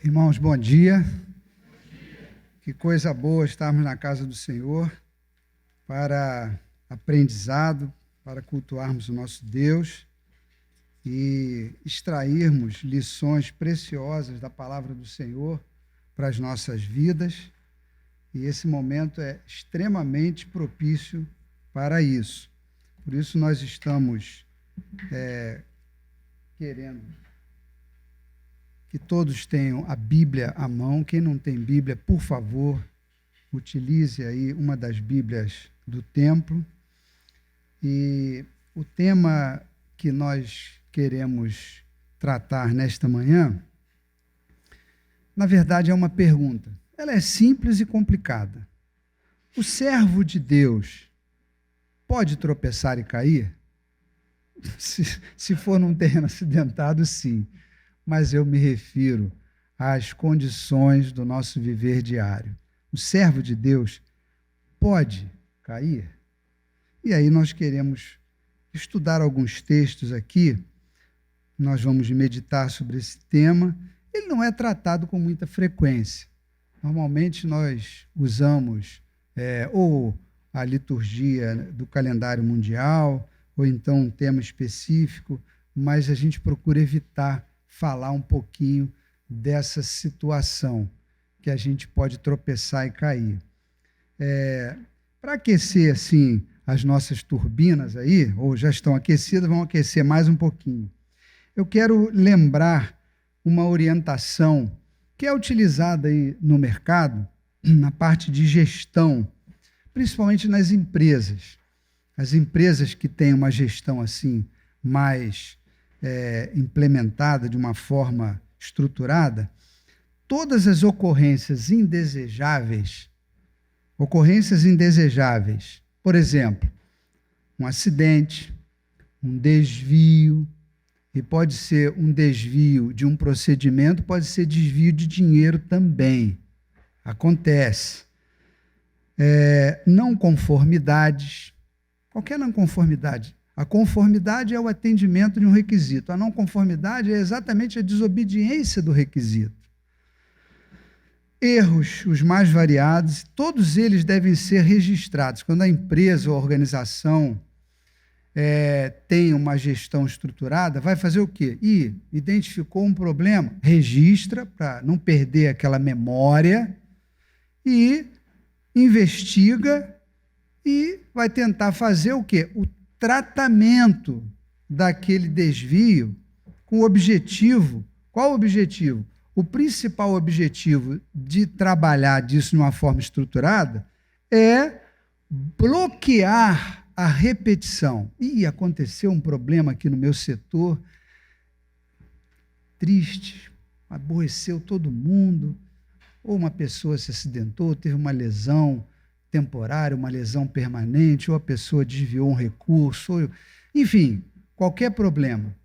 Irmãos, bom dia. Que coisa boa estarmos na casa do Senhor para aprendizado, para cultuarmos o nosso Deus e extrairmos lições preciosas da palavra do Senhor para as nossas vidas. E esse momento é extremamente propício para isso. Por isso nós estamos querendo que todos tenham a Bíblia à mão. Quem não tem Bíblia, por favor, utilize aí uma das Bíblias do templo. E o tema que nós queremos tratar nesta manhã, na verdade, é uma pergunta. Ela é simples e complicada. O servo de Deus pode tropeçar e cair? Se for num terreno acidentado, sim. Mas eu me refiro às condições do nosso viver diário. O servo de Deus pode cair? E aí nós queremos estudar alguns textos aqui, nós vamos meditar sobre esse tema. Ele não é tratado com muita frequência. Normalmente nós usamos ou a liturgia do calendário mundial, ou então um tema específico, mas a gente procura evitar falar um pouquinho dessa situação que a gente pode tropeçar e cair. Para aquecer assim as nossas turbinas aí, ou já estão aquecidas, vão aquecer mais um pouquinho. Eu quero lembrar uma orientação que é utilizada aí no mercado, na parte de gestão, principalmente nas empresas. As empresas que têm uma gestão assim mais implementada de uma forma estruturada, todas as ocorrências indesejáveis, por exemplo, um acidente, um desvio, e pode ser um desvio de um procedimento, pode ser desvio de dinheiro também, acontece. Não conformidades, qualquer não conformidade. A conformidade é o atendimento de um requisito. A não conformidade é exatamente a desobediência do requisito. Erros, os mais variados, todos eles devem ser registrados. Quando a empresa ou a organização tem uma gestão estruturada, vai fazer o quê? Identificou um problema, registra para não perder aquela memória e investiga e vai tentar fazer o quê? O tratamento daquele desvio com o objetivo. Qual o objetivo? O principal objetivo de trabalhar disso de uma forma estruturada é bloquear a repetição. Aconteceu um problema aqui no meu setor, triste, aborreceu todo mundo, ou uma pessoa se acidentou, teve uma lesão temporária, uma lesão permanente, ou a pessoa desviou um recurso, enfim, qualquer problema.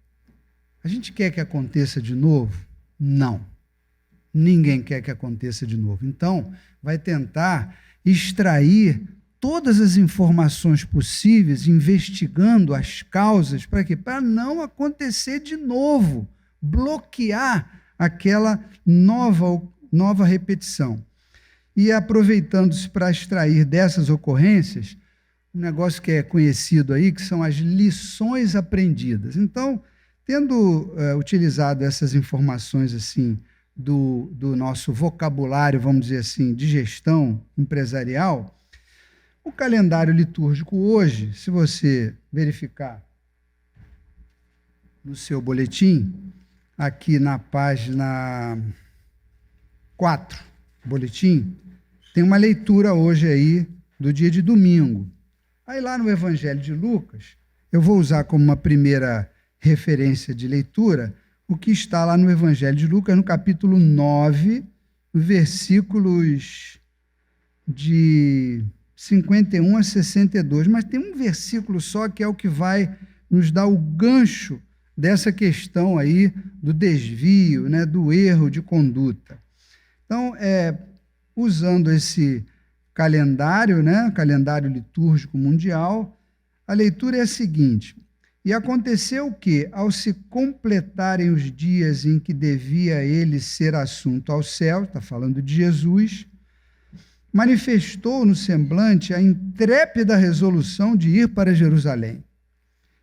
A gente quer que aconteça de novo? Não. Ninguém quer que aconteça de novo. Então, vai tentar extrair todas as informações possíveis, investigando as causas, para quê? Para não acontecer de novo, bloquear aquela nova repetição. E aproveitando-se para extrair dessas ocorrências, um negócio que é conhecido aí, que são as lições aprendidas. Então, tendo utilizado essas informações assim do nosso vocabulário, vamos dizer assim, de gestão empresarial, o calendário litúrgico hoje, se você verificar no seu boletim, aqui na página 4, boletim, tem uma leitura hoje aí do dia de domingo. Aí lá no Evangelho de Lucas, eu vou usar como uma primeira referência de leitura o que está lá no Evangelho de Lucas, no capítulo 9, versículos de 51 a 62. Mas tem um versículo só que é o que vai nos dar o gancho dessa questão aí do desvio, né, do erro de conduta. Então, usando esse calendário, né, calendário litúrgico mundial, a leitura é a seguinte: E aconteceu que, ao se completarem os dias em que devia ele ser assunto ao céu, está falando de Jesus, manifestou no semblante a intrépida resolução de ir para Jerusalém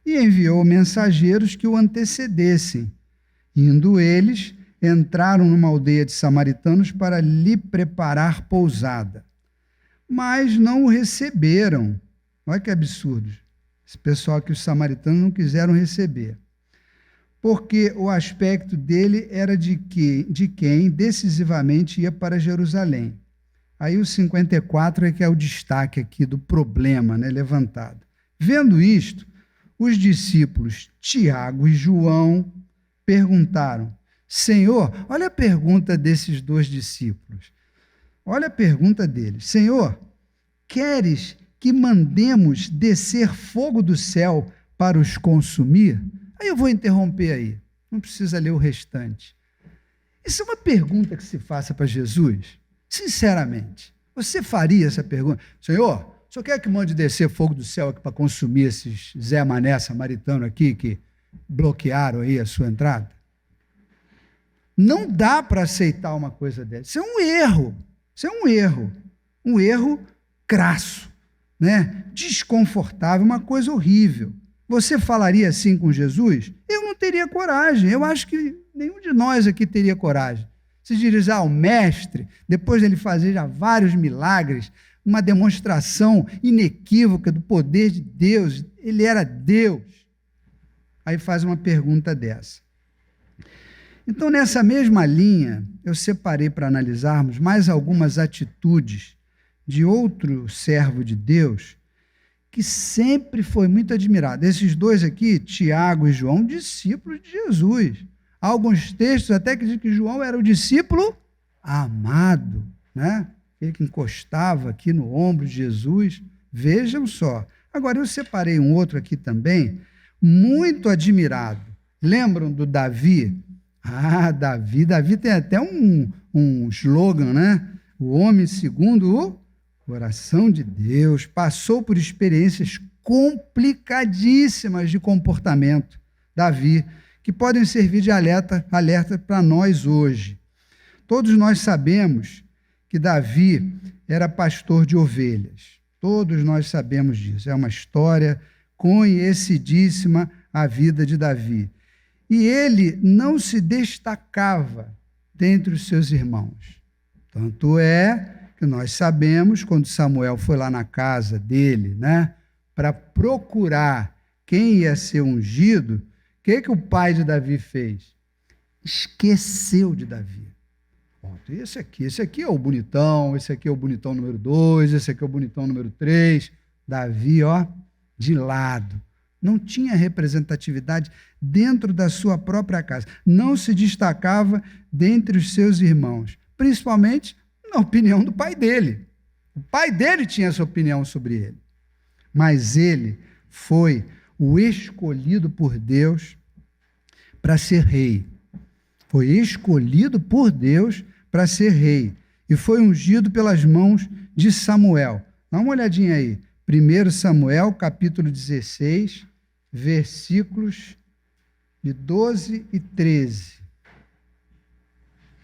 e enviou mensageiros que o antecedessem. Indo eles, entraram numa aldeia de samaritanos para lhe preparar pousada. Mas não o receberam. Olha que absurdo. Esse pessoal que os samaritanos não quiseram receber. Porque o aspecto dele era de quem decisivamente ia para Jerusalém. Aí o 54 é que é o destaque aqui do problema, né, levantado. Vendo isto, os discípulos Tiago e João perguntaram: Senhor, olha a pergunta desses dois discípulos. Olha a pergunta deles. Senhor, queres que mandemos descer fogo do céu para os consumir? Aí eu vou interromper aí. Não precisa ler o restante. Isso é uma pergunta que se faça para Jesus? Sinceramente, você faria essa pergunta? Senhor, o senhor quer que mande descer fogo do céu aqui para consumir esses Zé Mané samaritano aqui que bloquearam aí a sua entrada? Não dá para aceitar uma coisa dessa. Isso é um erro. Isso é um erro crasso, né? Desconfortável, uma coisa horrível. Você falaria assim com Jesus? Eu não teria coragem. Eu acho que nenhum de nós aqui teria coragem. Se dirigir ao mestre, depois dele fazer já vários milagres, uma demonstração inequívoca do poder de Deus, ele era Deus. Aí faz uma pergunta dessa. Então, nessa mesma linha, eu separei para analisarmos mais algumas atitudes de outro servo de Deus que sempre foi muito admirado. Esses dois aqui, Tiago e João, discípulos de Jesus. Há alguns textos até que dizem que João era o discípulo amado, né? Ele que encostava aqui no ombro de Jesus. Vejam só. Agora, eu separei um outro aqui também, muito admirado. Lembram do Davi? Davi tem até um slogan, né? O homem segundo o coração de Deus, passou por experiências complicadíssimas de comportamento. Davi, que podem servir de alerta para nós hoje. Todos nós sabemos que Davi era pastor de ovelhas. Todos nós sabemos disso. É uma história conhecidíssima a vida de Davi. E ele não se destacava dentre os seus irmãos. Tanto é que nós sabemos, quando Samuel foi lá na casa dele, né, para procurar quem ia ser ungido, o que o pai de Davi fez? Esqueceu de Davi. Esse aqui é o bonitão, esse aqui é o bonitão número 2, esse aqui é o bonitão número 3. Davi, de lado. Não tinha representatividade dentro da sua própria casa. Não se destacava dentre os seus irmãos, principalmente na opinião do pai dele. O pai dele tinha essa opinião sobre ele. Mas ele foi o escolhido por Deus para ser rei. Foi escolhido por Deus para ser rei. E foi ungido pelas mãos de Samuel. Dá uma olhadinha aí. 1 Samuel, capítulo 16, versículos de 12 e 13.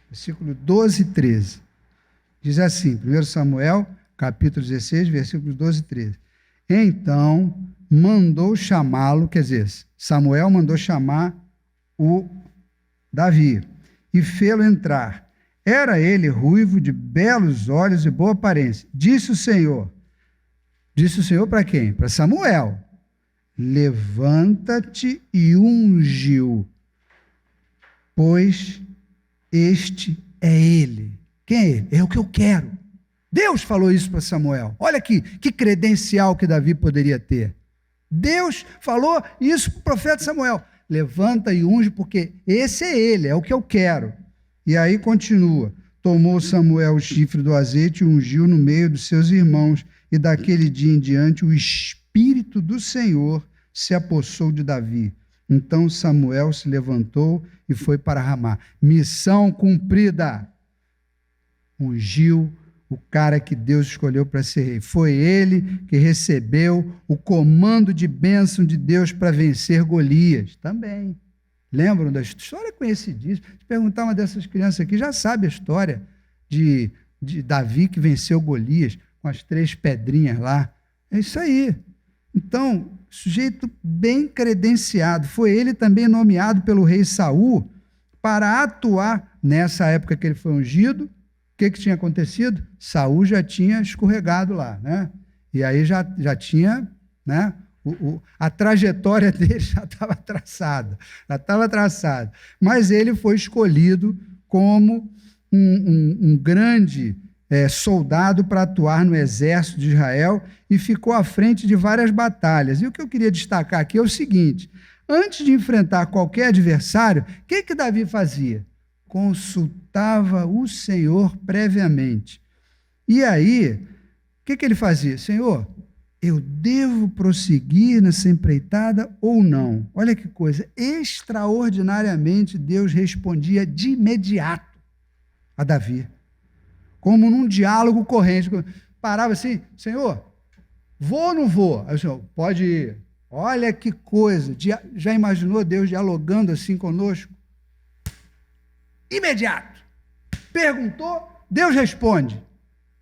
Versículo 12 e 13. Diz assim, 1 Samuel, capítulo 16, versículos 12 e 13. Então, mandou chamá-lo, quer dizer, Samuel mandou chamar o Davi e fê-lo entrar. Era ele ruivo, de belos olhos e boa aparência. Disse o Senhor para quem? Para Samuel. Levanta-te e unge-o, pois este é ele. Quem é ele? É o que eu quero. Deus falou isso para Samuel. Olha aqui, que credencial que Davi poderia ter. Deus falou isso para o profeta Samuel. Levanta e unge, porque esse é ele, é o que eu quero. E aí continua. Tomou Samuel o chifre do azeite e ungiu no meio dos seus irmãos. E daquele dia em diante o Espírito do Senhor se apossou de Davi. Então Samuel se levantou e foi para Ramá. Missão cumprida. Ungiu o cara que Deus escolheu para ser rei. Foi ele que recebeu o comando de bênção de Deus para vencer Golias. Também. Lembram da história? É conhecidíssima. Se perguntar uma dessas crianças aqui, já sabe a história de Davi que venceu Golias com as 3 pedrinhas lá. É isso aí. Então, sujeito bem credenciado. Foi ele também nomeado pelo rei Saul para atuar nessa época que ele foi ungido. O que tinha acontecido? Saul já tinha escorregado lá, né? E aí já tinha, né? A trajetória dele já estava traçada. Mas ele foi escolhido como um grande soldado para atuar no exército de Israel e ficou à frente de várias batalhas. E o que eu queria destacar aqui é o seguinte: antes de enfrentar qualquer adversário, o que Davi fazia? Consultava o Senhor previamente. E aí, o que ele fazia? Senhor, eu devo prosseguir nessa empreitada ou não? Olha que coisa, extraordinariamente Deus respondia de imediato a Davi, como num diálogo corrente. Parava assim, Senhor, vou ou não vou? Aí o Senhor, pode ir. Olha que coisa, já imaginou Deus dialogando assim conosco? Imediato. Perguntou, Deus responde.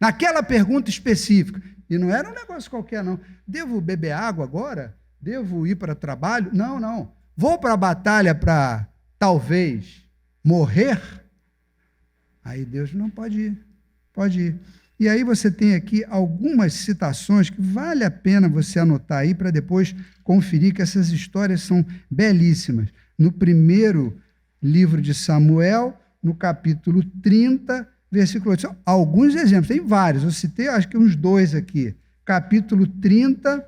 Naquela pergunta específica. E não era um negócio qualquer, não. Devo beber água agora? Devo ir para o trabalho? Não. Vou para a batalha para, talvez, morrer? Aí Deus não pode ir. Pode ir. E aí você tem aqui algumas citações que vale a pena você anotar aí para depois conferir que essas histórias são belíssimas. No primeiro livro de Samuel, no capítulo 30, versículo 8. São alguns exemplos, tem vários, eu citei acho que uns 2 aqui. Capítulo 30,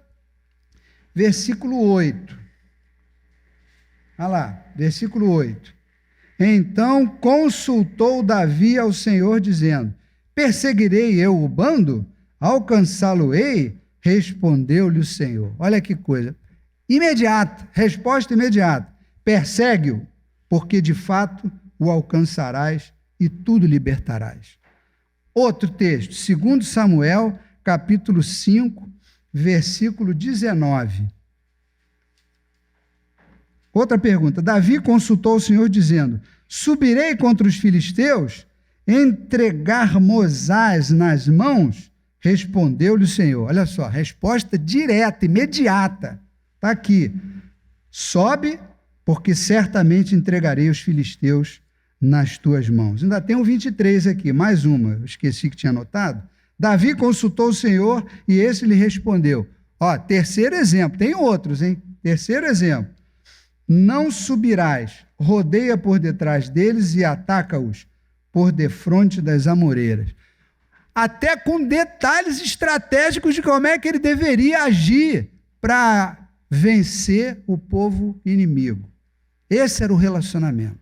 versículo 8. Olha lá, versículo 8. Então consultou Davi ao Senhor, dizendo: perseguirei eu o bando? Alcançá-lo-ei? Respondeu-lhe o Senhor. Olha que coisa. Imediata, resposta imediata. Persegue-o, porque de fato o alcançarás e tudo libertarás. Outro texto, 2 Samuel, capítulo 5, versículo 19. Outra pergunta. Davi consultou o Senhor, dizendo: subirei contra os filisteus? Entregar-mos-ás nas mãos? Respondeu-lhe o Senhor. Olha só, resposta direta, imediata. Está aqui. Sobe, porque certamente entregarei os filisteus nas tuas mãos. Ainda tem um 23 aqui, mais uma, eu esqueci que tinha anotado. Davi consultou o Senhor e esse lhe respondeu. Ó, terceiro exemplo, tem outros, hein? Terceiro exemplo. Não subirás, rodeia por detrás deles e ataca-os por defronte das amoreiras. Até com detalhes estratégicos de como é que ele deveria agir para vencer o povo inimigo. Esse era o relacionamento.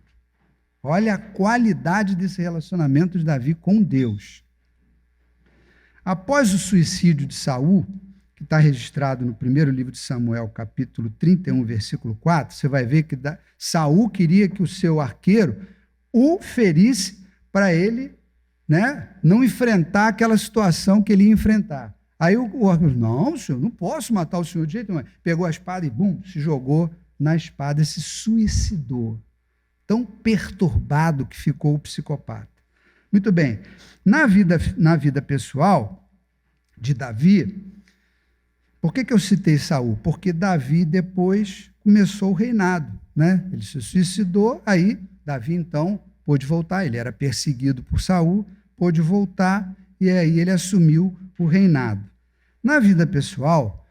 Olha a qualidade desse relacionamento de Davi com Deus. Após o suicídio de Saul, que está registrado no primeiro livro de Samuel, capítulo 31, versículo 4, você vai ver que Saul queria que o seu arqueiro o ferisse para ele, né, não enfrentar aquela situação que ele ia enfrentar. Aí o arqueiro, não, senhor, não posso matar o senhor de jeito nenhum. Pegou a espada e, bum, se jogou na espada e se suicidou. Tão perturbado que ficou o psicopata. Muito bem. Na vida pessoal de Davi, por que eu citei Saul? Porque Davi depois começou o reinado, né? Ele se suicidou, aí Davi então pôde voltar. Ele era perseguido por Saul, pôde voltar e aí ele assumiu o reinado. Na vida pessoal,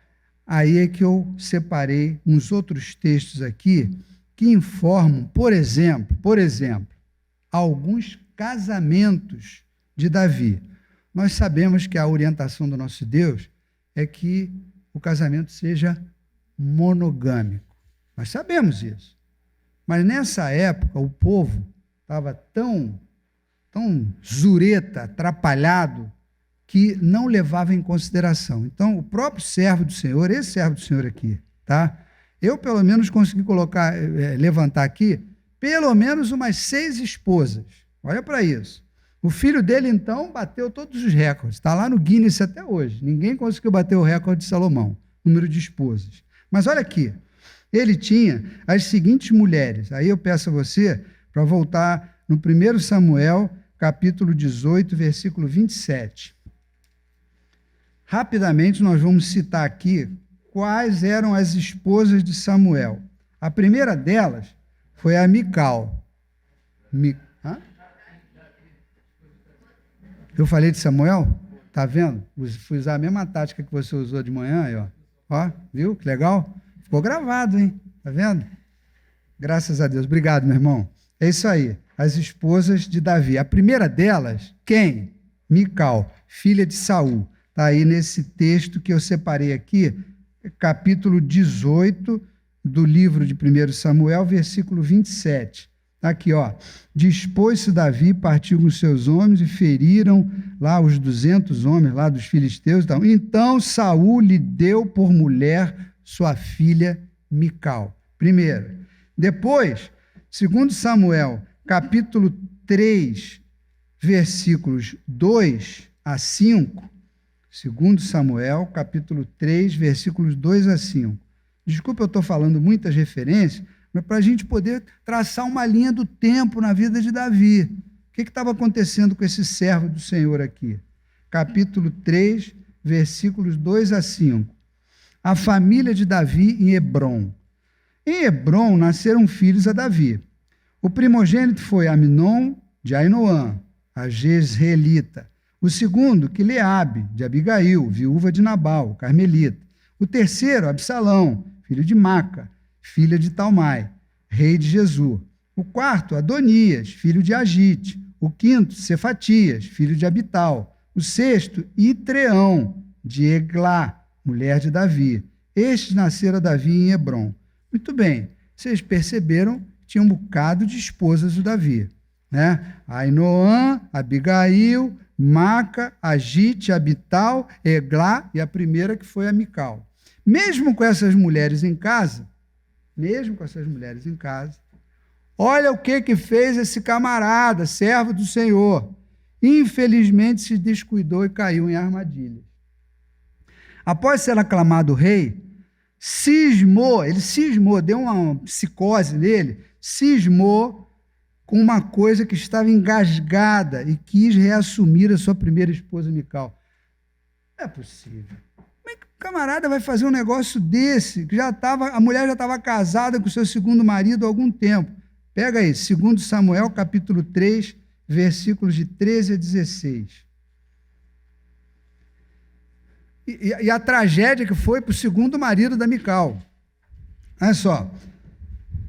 aí é que eu separei uns outros textos aqui que informam, por exemplo, alguns casamentos de Davi. Nós sabemos que a orientação do nosso Deus é que o casamento seja monogâmico. Nós sabemos isso. Mas nessa época o povo estava tão zureta, atrapalhado, que não levava em consideração. Então, o próprio servo do Senhor, esse servo do Senhor aqui, tá? Eu, pelo menos, consegui levantar aqui, pelo menos umas 6 esposas. Olha para isso. O filho dele, então, bateu todos os recordes. Está lá no Guinness até hoje. Ninguém conseguiu bater o recorde de Salomão, número de esposas. Mas olha aqui, ele tinha as seguintes mulheres. Aí eu peço a você para voltar no 1 Samuel, capítulo 18, versículo 27. Rapidamente nós vamos citar aqui quais eram as esposas de Samuel. A primeira delas foi a Mical. Eu falei de Samuel? Tá vendo? Fui usar a mesma tática que você usou de manhã, aí, ó. Ó, viu? Que legal? Ficou gravado, hein? Tá vendo? Graças a Deus. Obrigado, meu irmão. É isso aí. As esposas de Davi. A primeira delas, quem? Mical, filha de Saul. Está aí nesse texto que eu separei aqui, capítulo 18 do livro de 1 Samuel, versículo 27. Está aqui, ó. Dispôs-se Davi, partiu com seus homens e feriram lá os 200 homens lá dos filisteus. Então Saul lhe deu por mulher sua filha Mical. Primeiro. Depois, 2 Samuel, capítulo 3, versículos 2 a 5. 2 Samuel, capítulo 3, versículos 2 a 5. Desculpa, eu estou falando muitas referências, mas para a gente poder traçar uma linha do tempo na vida de Davi. O que estava acontecendo com esse servo do Senhor aqui? Capítulo 3, versículos 2 a 5. A família de Davi em Hebrom. Em Hebrom nasceram filhos a Davi. O primogênito foi Aminon, de Ainoã, a Jezreelita. O segundo, Quileabe, de Abigail, viúva de Nabal, carmelita. O terceiro, Absalão, filho de Maca, filha de Talmai, rei de Jesur. O quarto, Adonias, filho de Agite. O quinto, Cefatias, filho de Abital. O sexto, Itreão, de Eglá, mulher de Davi. Estes nasceram a Davi em Hebrom. Muito bem, vocês perceberam que tinha um bocado de esposas do Davi, né? Ainoã, Abigail, Maca, Agite, Abital, Eglá e a primeira que foi a Mical. Mesmo com essas mulheres em casa, olha o que fez esse camarada, servo do Senhor. Infelizmente se descuidou e caiu em armadilhas. Após ser aclamado rei, ele cismou, deu uma psicose nele, cismou com uma coisa que estava engasgada e quis reassumir a sua primeira esposa, Mical. Não é possível. Como é que o camarada vai fazer um negócio desse? A mulher já estava casada com o seu segundo marido há algum tempo. Pega aí, 2 Samuel, capítulo 3, versículos de 13 a 16. E a tragédia que foi para o segundo marido da Mical. Olha só.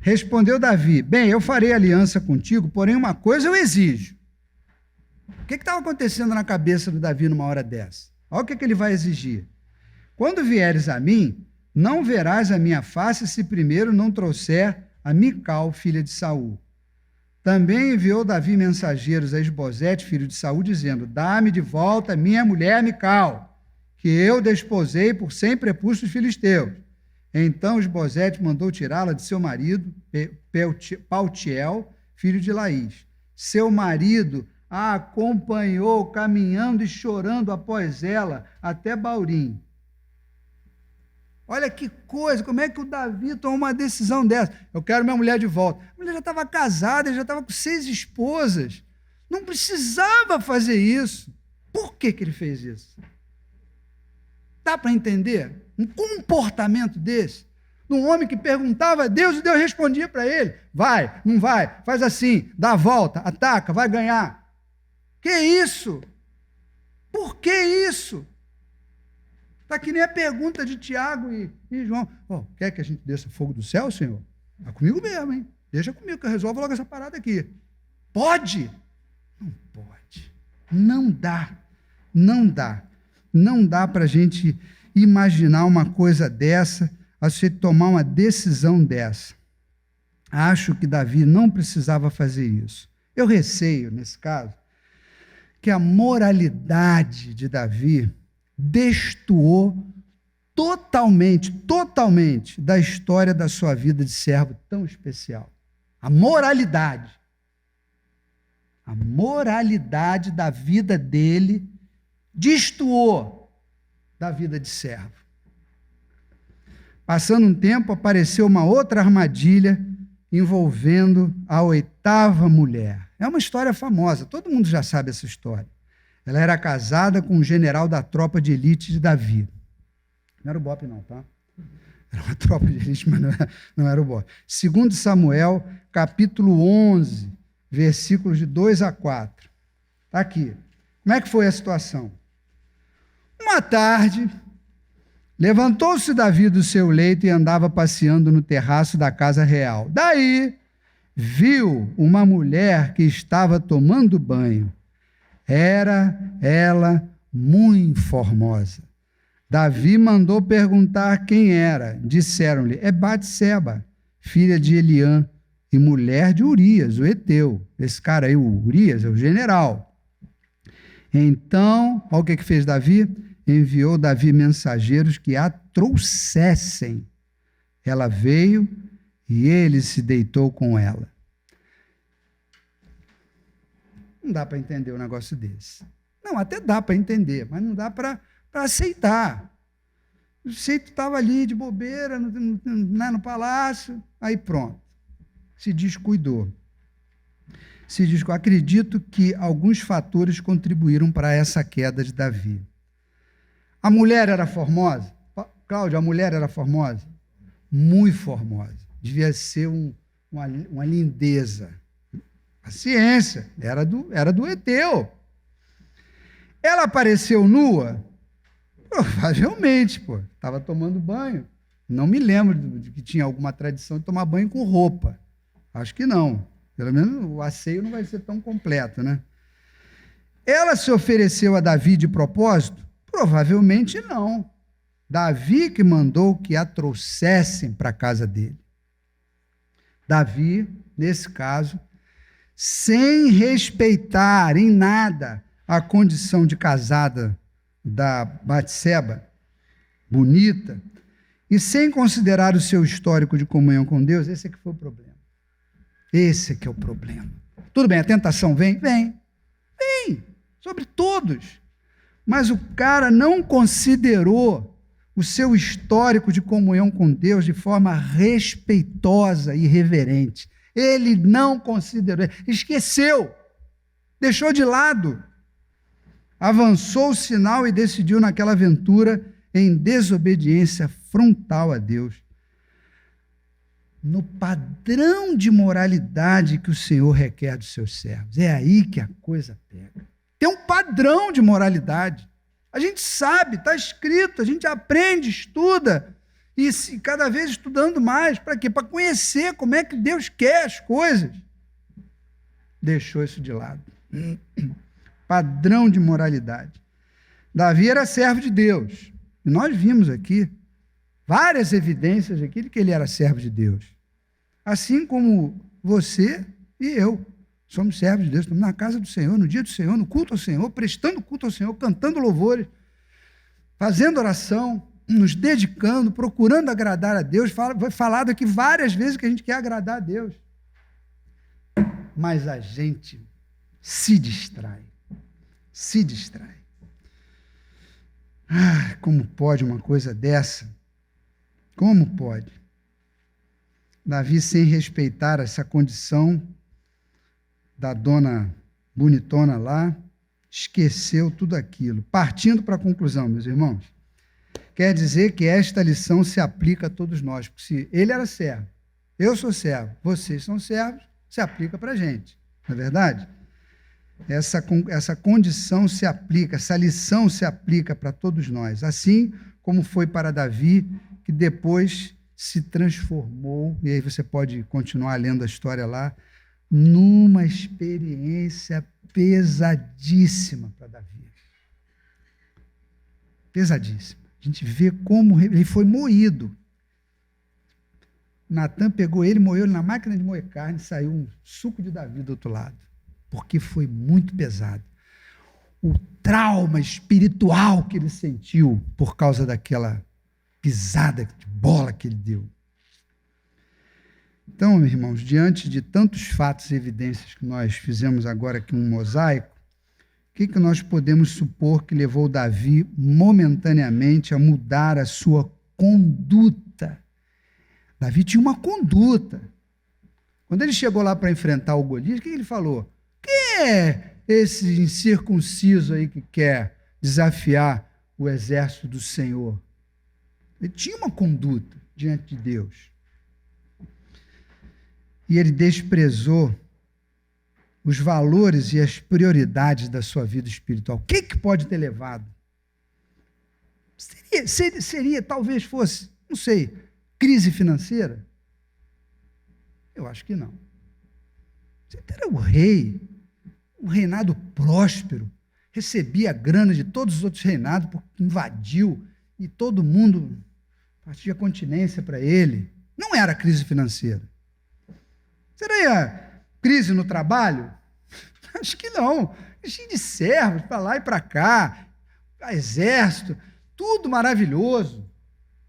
Respondeu Davi: bem, eu farei aliança contigo, porém uma coisa eu exijo. O que estava acontecendo na cabeça do Davi numa hora dessa? Olha o que ele vai exigir. Quando vieres a mim, não verás a minha face se primeiro não trouxer a Mical, filha de Saul. Também enviou Davi mensageiros a Esbozete, filho de Saul, dizendo: dá-me de volta minha mulher Mical, que eu desposei por 100 prepúcios filisteus. Então Esbozete mandou tirá-la de seu marido, Paltiel, filho de Laís. Seu marido a acompanhou caminhando e chorando após ela até Baurim. Olha que coisa, como é que o Davi tomou uma decisão dessa? Eu quero minha mulher de volta. A mulher já estava casada, ele já estava com 6 esposas. Não precisava fazer isso. Por que ele fez isso? Dá para entender um comportamento desse? Um homem que perguntava a Deus e Deus respondia para ele: vai, não vai, faz assim, dá a volta, ataca, vai ganhar. Que isso? Por que isso? Está que nem a pergunta de Tiago e João. Quer que a gente desça fogo do céu, Senhor? Está comigo mesmo, hein? Deixa comigo que eu resolvo logo essa parada aqui. Pode? Não pode. Não dá. Não dá. Não dá para a gente imaginar uma coisa dessa, a você tomar uma decisão dessa. Acho que Davi não precisava fazer isso. Eu receio, nesse caso, que a moralidade de Davi destoou totalmente da história da sua vida de servo tão especial. A moralidade A moralidade da vida dele destoou da vida de servo. Passando um tempo, apareceu uma outra armadilha envolvendo a 8ª mulher. É uma história famosa, todo mundo já sabe essa história. Ela era casada com um general da tropa de elite de Davi. Não era o Bope não, tá? Era uma tropa de elite, mas não era o Bope. 2 Samuel, capítulo 11, versículos de 2 a 4. Está aqui. Como é que foi a situação? Uma tarde, levantou-se Davi do seu leito e andava passeando no terraço da casa real. Daí, viu uma mulher que estava tomando banho. Era ela muito formosa. Davi mandou perguntar quem era. Disseram-lhe, é Batseba, filha de Eliã e mulher de Urias, o heteu. Esse cara aí, o Urias, é o general. Então, olha o que fez Davi? Enviou Davi mensageiros que a trouxessem. Ela veio e ele se deitou com ela. Não dá para entender um negócio desse. Não, até dá para entender, mas não dá para aceitar. O sujeito estava ali de bobeira no palácio, aí pronto, se descuidou. Acredito que alguns fatores contribuíram para essa queda de Davi. A mulher era formosa? Cláudia, a mulher era formosa? Muito formosa. Devia ser uma lindeza. Paciência, era do heteu. Ela apareceu nua? Provavelmente, estava tomando banho. Não me lembro de que tinha alguma tradição de tomar banho com roupa. Acho que não. Pelo menos o asseio não vai ser tão completo, né? Ela se ofereceu a Davi de propósito? Provavelmente não. Davi que mandou que a trouxessem para a casa dele. Davi, nesse caso, sem respeitar em nada a condição de casada da Batseba, bonita, e sem considerar o seu histórico de comunhão com Deus, esse é que foi o problema. Esse é que é o problema. Tudo bem, a tentação vem? Vem, sobre todos. Mas o cara não considerou o seu histórico de comunhão com Deus de forma respeitosa e reverente. Ele não considerou, esqueceu, deixou de lado. Avançou o sinal e decidiu naquela aventura em desobediência frontal a Deus. No padrão de moralidade que o Senhor requer dos seus servos. É aí que a coisa pega. Tem um padrão de moralidade. A gente sabe, está escrito, a gente aprende, estuda, e cada vez estudando mais. Para quê? Para conhecer como é que Deus quer as coisas. Deixou isso de lado. Padrão de moralidade. Davi era servo de Deus. E nós vimos aqui várias evidências aqui de que ele era servo de Deus. Assim como você e eu somos servos de Deus. Estamos na casa do Senhor, no dia do Senhor, no culto ao Senhor, prestando culto ao Senhor, cantando louvores, fazendo oração, nos dedicando, procurando agradar a Deus. Foi falado aqui várias vezes que a gente quer agradar a Deus. Mas a gente se distrai. Se distrai. Como pode uma coisa dessa? Como pode? Davi, sem respeitar essa condição da dona bonitona lá, esqueceu tudo aquilo. Partindo para a conclusão, meus irmãos, quer dizer que esta lição se aplica a todos nós. Porque se ele era servo, eu sou servo, vocês são servos, se aplica para a gente. Não é verdade? Essa condição se aplica, essa lição se aplica para todos nós. Assim como foi para Davi, que depois se transformou, e aí você pode continuar lendo a história lá, numa experiência pesadíssima para Davi. Pesadíssima. A gente vê como ele foi moído. Natan pegou ele, moeu ele na máquina de moer carne, saiu um suco de Davi do outro lado, porque foi muito pesado. O trauma espiritual que ele sentiu por causa daquela pisada de bola que ele deu. Então, irmãos, diante de tantos fatos e evidências que nós fizemos agora aqui um mosaico, o que nós podemos supor que levou Davi momentaneamente a mudar a sua conduta? Davi tinha uma conduta. Quando ele chegou lá para enfrentar o Golias, o que ele falou? Quem é esse incircunciso aí que quer desafiar o exército do Senhor? Ele tinha uma conduta diante de Deus. E ele desprezou os valores e as prioridades da sua vida espiritual. O que pode ter levado? Seria, talvez fosse, não sei, crise financeira? Eu acho que não. Você era o rei, um reinado próspero, recebia a grana de todos os outros reinados, porque invadiu, e todo mundo partia continência para ele. Não era crise financeira. Seria crise no trabalho? Acho que não. Cheio de servos para lá e para cá, exército, tudo maravilhoso.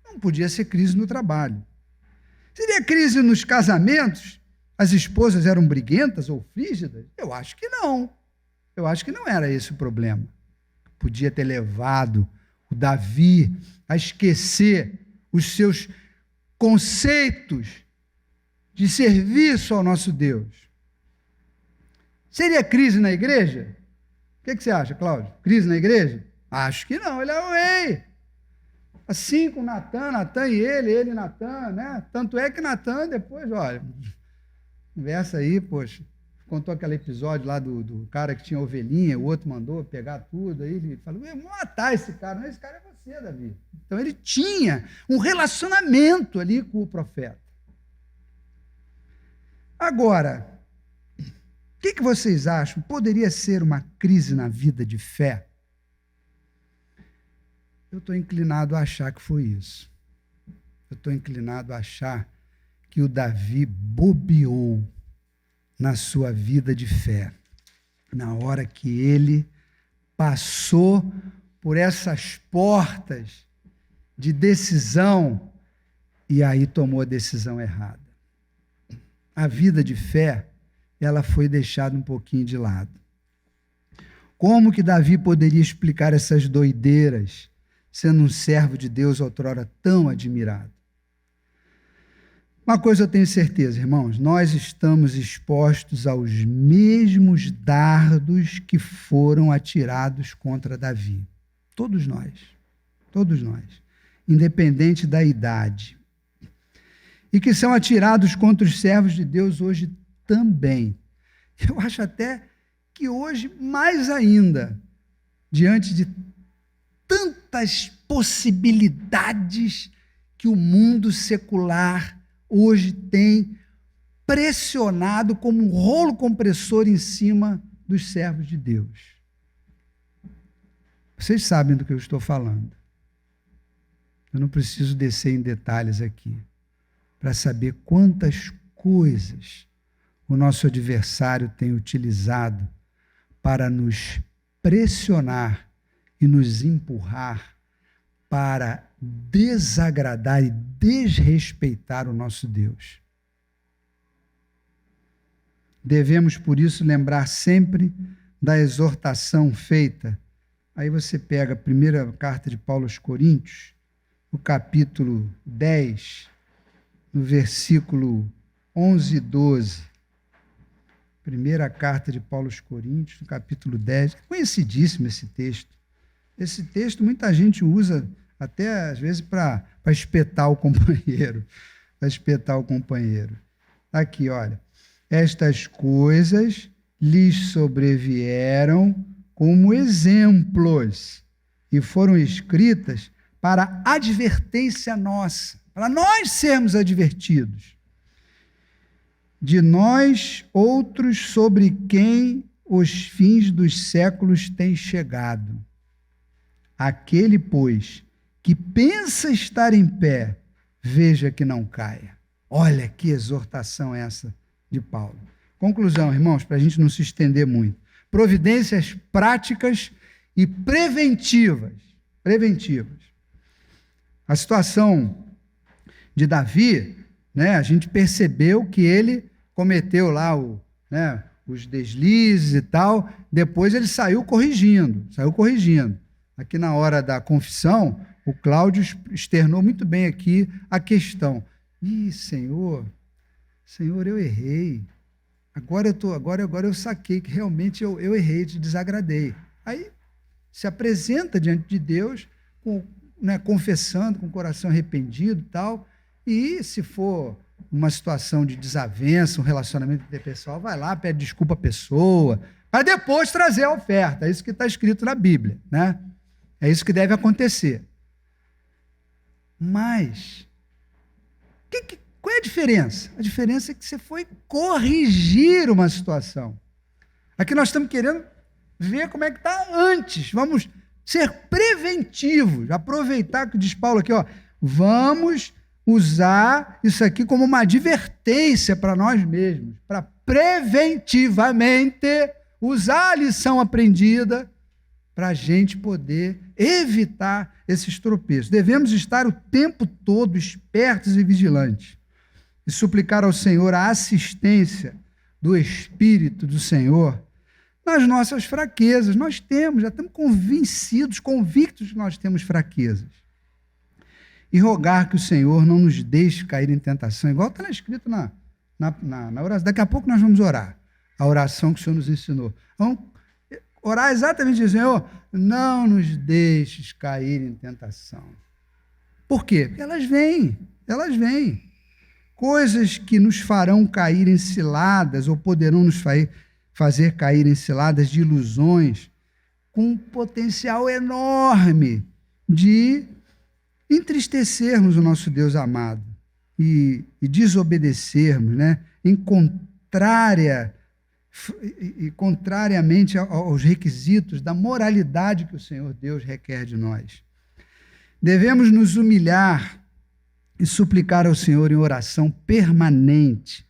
Não podia ser crise no trabalho. Seria crise nos casamentos? As esposas eram briguentas ou frígidas? Eu acho que não. Eu acho que não era esse o problema. Podia ter levado o Davi a esquecer os seus conceitos de serviço ao nosso Deus. Seria crise na igreja? O que você acha, Cláudio? Crise na igreja? Acho que não, ele é o rei. Assim com Natan e ele e Natan, né? Tanto é que Natan depois, olha, conversa aí, poxa, contou aquele episódio lá do cara que tinha ovelhinha, o outro mandou pegar tudo, aí ele falou, eu vou matar esse cara. Não, esse cara é você, Davi. Então ele tinha um relacionamento ali com o profeta. Agora, o que vocês acham? Poderia ser uma crise na vida de fé? Eu estou inclinado a achar que foi isso. Eu estou inclinado a achar que o Davi bobeou na sua vida de fé, na hora que ele passou por essas portas de decisão e aí tomou a decisão errada. A vida de fé, ela foi deixada um pouquinho de lado. Como que Davi poderia explicar essas doideiras, sendo um servo de Deus outrora tão admirado? Uma coisa eu tenho certeza, irmãos, nós estamos expostos aos mesmos dardos que foram atirados contra Davi. Todos nós, independente da idade. E que são atirados contra os servos de Deus hoje também. Eu acho até que hoje, mais ainda, diante de tantas possibilidades que o mundo secular hoje tem pressionado como um rolo compressor em cima dos servos de Deus. Vocês sabem do que eu estou falando. Eu não preciso descer em detalhes aqui para saber quantas coisas o nosso adversário tem utilizado para nos pressionar e nos empurrar para desagradar e desrespeitar o nosso Deus. Devemos, por isso, lembrar sempre da exortação feita. Aí você pega a primeira carta de Paulo aos Coríntios, o capítulo 10, no versículo 11 e 12. Primeira carta de Paulo aos Coríntios, no capítulo 10. É conhecidíssimo esse texto. Esse texto muita gente usa até, às vezes, para espetar o companheiro. Para espetar o companheiro. Aqui, olha. Estas coisas lhes sobrevieram como exemplos e foram escritas para advertência nossa, para nós sermos advertidos. De nós, outros sobre quem os fins dos séculos têm chegado. Aquele, pois, que pensa estar em pé, veja que não caia. Olha que exortação essa de Paulo. Conclusão, irmãos, para a gente não se estender muito. Providências práticas e preventivas. A situação de Davi né, a gente percebeu que ele cometeu lá os deslizes e tal, depois ele saiu corrigindo. Aqui na hora da confissão, o Cláudio externou muito bem aqui a questão. Senhor, eu errei. Agora eu saquei que realmente eu errei, te desagradei. Aí se apresenta diante de Deus, confessando, com o coração arrependido e tal, e se for uma situação de desavença, um relacionamento interpessoal, vai lá, pede desculpa à pessoa, para depois trazer a oferta. É isso que está escrito na Bíblia, né? É isso que deve acontecer. Mas, qual é a diferença? A diferença é que você foi corrigir uma situação. Aqui nós estamos querendo ver como é que está antes. Vamos ser preventivos. Aproveitar que diz Paulo aqui, vamos usar isso aqui como uma advertência para nós mesmos, para preventivamente usar a lição aprendida para a gente poder evitar esses tropeços. Devemos estar o tempo todo espertos e vigilantes e suplicar ao Senhor a assistência do Espírito do Senhor nas nossas fraquezas. Nós já estamos convictos que nós temos fraquezas. E rogar que o Senhor não nos deixe cair em tentação, igual está escrito na oração. Daqui a pouco nós vamos orar, a oração que o Senhor nos ensinou. Vamos orar exatamente isso, Senhor, não nos deixes cair em tentação. Por quê? Porque elas vêm. Coisas que nos farão cair em ciladas, ou poderão nos fazer cair em ciladas de ilusões, com um potencial enorme de entristecermos o nosso Deus amado e desobedecermos, contrariamente aos requisitos da moralidade que o Senhor Deus requer de nós. Devemos nos humilhar e suplicar ao Senhor em oração permanente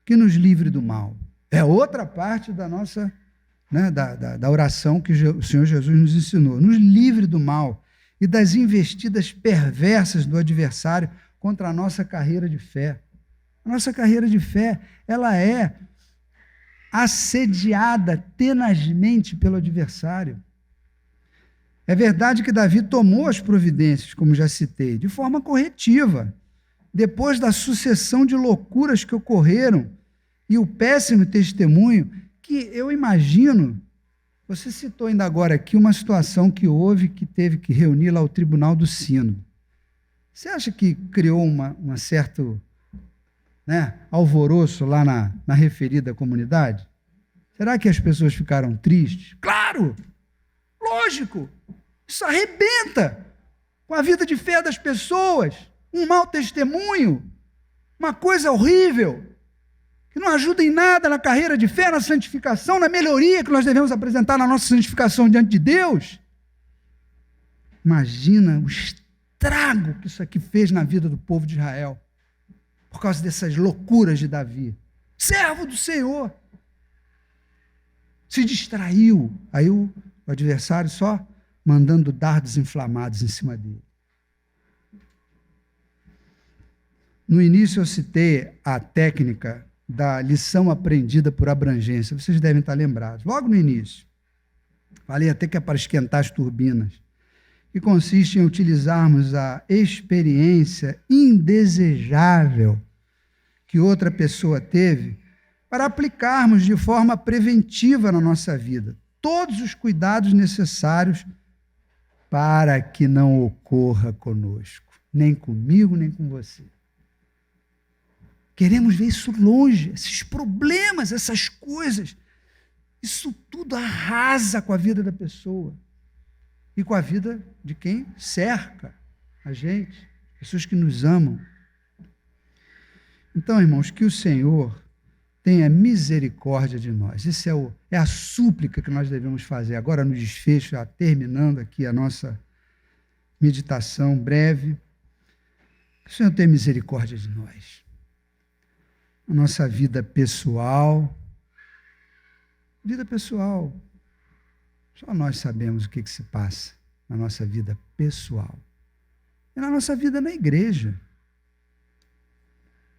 que nos livre do mal. É outra parte da nossa, da oração que o Senhor Jesus nos ensinou. Nos livre do mal e das investidas perversas do adversário contra a nossa carreira de fé. A nossa carreira de fé, ela é assediada tenazmente pelo adversário. É verdade que Davi tomou as providências, como já citei, de forma corretiva, depois da sucessão de loucuras que ocorreram e o péssimo testemunho que eu imagino. Você citou ainda agora aqui uma situação que houve, que teve que reunir lá o Tribunal do Sínodo. Você acha que criou um certo alvoroço lá na referida comunidade? Será que as pessoas ficaram tristes? Claro! Lógico! Isso arrebenta com a vida de fé das pessoas. Um mau testemunho, uma coisa horrível, que não ajuda em nada na carreira de fé, na santificação, na melhoria que nós devemos apresentar na nossa santificação diante de Deus. Imagina o estrago que isso aqui fez na vida do povo de Israel, por causa dessas loucuras de Davi. Servo do Senhor. Se distraiu. Aí o adversário só mandando dardos inflamados em cima dele. No início eu citei a técnica da lição aprendida por abrangência. Vocês devem estar lembrados. Logo no início. Falei até que é para esquentar as turbinas. Que consiste em utilizarmos a experiência indesejável que outra pessoa teve para aplicarmos de forma preventiva na nossa vida todos os cuidados necessários para que não ocorra conosco, nem comigo, nem com você. Queremos ver isso longe, esses problemas, essas coisas, isso tudo arrasa com a vida da pessoa e com a vida de quem cerca a gente, pessoas que nos amam. Então, irmãos, que o Senhor tenha misericórdia de nós. Essa é a súplica que nós devemos fazer. Agora, no desfecho, já terminando aqui a nossa meditação breve, que o Senhor tenha misericórdia de nós. A nossa vida pessoal, só nós sabemos o que se passa na nossa vida pessoal. E na nossa vida na igreja.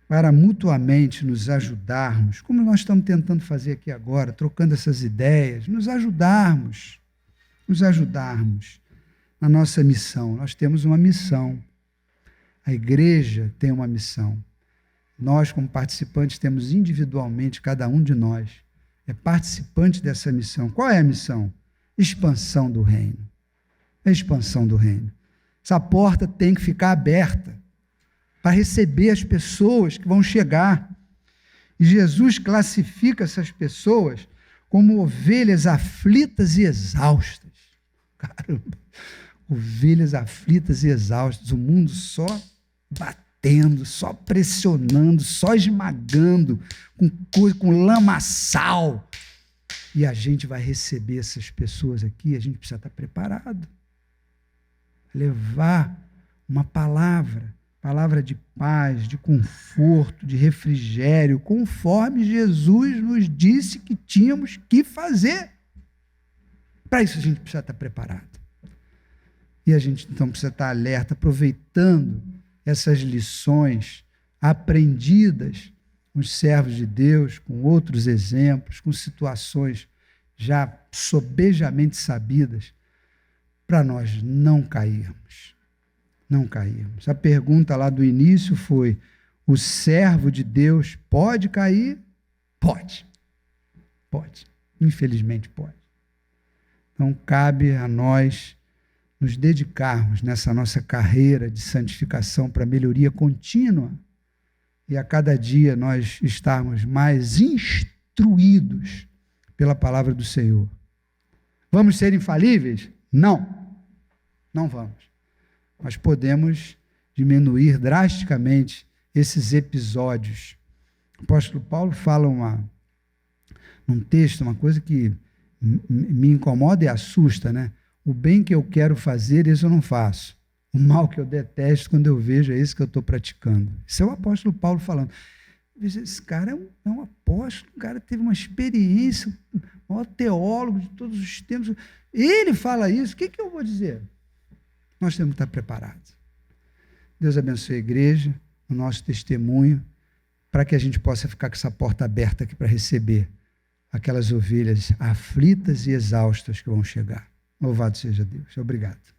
para mutuamente nos ajudarmos, como nós estamos tentando fazer aqui agora, trocando essas ideias, nos ajudarmos na nossa missão. Nós temos uma missão. A igreja tem uma missão. Nós, como participantes, temos individualmente, cada um de nós, é participante dessa missão. Qual é a missão? Expansão do reino. A expansão do reino. Essa porta tem que ficar aberta para receber as pessoas que vão chegar. E Jesus classifica essas pessoas como ovelhas aflitas e exaustas. Caramba, ovelhas aflitas e exaustas. O mundo só batendo, só pressionando, só esmagando, com lamaçal. E a gente vai receber essas pessoas aqui, a gente precisa estar preparado. Levar uma palavra de paz, de conforto, de refrigério, conforme Jesus nos disse que tínhamos que fazer. Para isso a gente precisa estar preparado. E a gente então precisa estar alerta, aproveitando essas lições aprendidas com os servos de Deus, com outros exemplos, com situações já sobejamente sabidas, para nós não cairmos. Não cairmos. A pergunta lá do início foi: o servo de Deus pode cair? Pode. Pode. Infelizmente pode. Então cabe a nós nos dedicarmos nessa nossa carreira de santificação para melhoria contínua e a cada dia nós estarmos mais instruídos pela palavra do Senhor. Vamos ser infalíveis? Não. Não vamos. Nós podemos diminuir drasticamente esses episódios. O apóstolo Paulo fala num texto, uma coisa que me incomoda e assusta, né? O bem que eu quero fazer, isso eu não faço. O mal que eu detesto, quando eu vejo, é esse que eu estou praticando. Isso é o apóstolo Paulo falando. Esse cara é um apóstolo, o cara teve uma experiência, o maior teólogo de todos os tempos. Ele fala isso, o que eu vou dizer? Nós temos que estar preparados. Deus abençoe a igreja, o nosso testemunho, para que a gente possa ficar com essa porta aberta aqui para receber aquelas ovelhas aflitas e exaustas que vão chegar. Louvado seja Deus. Obrigado.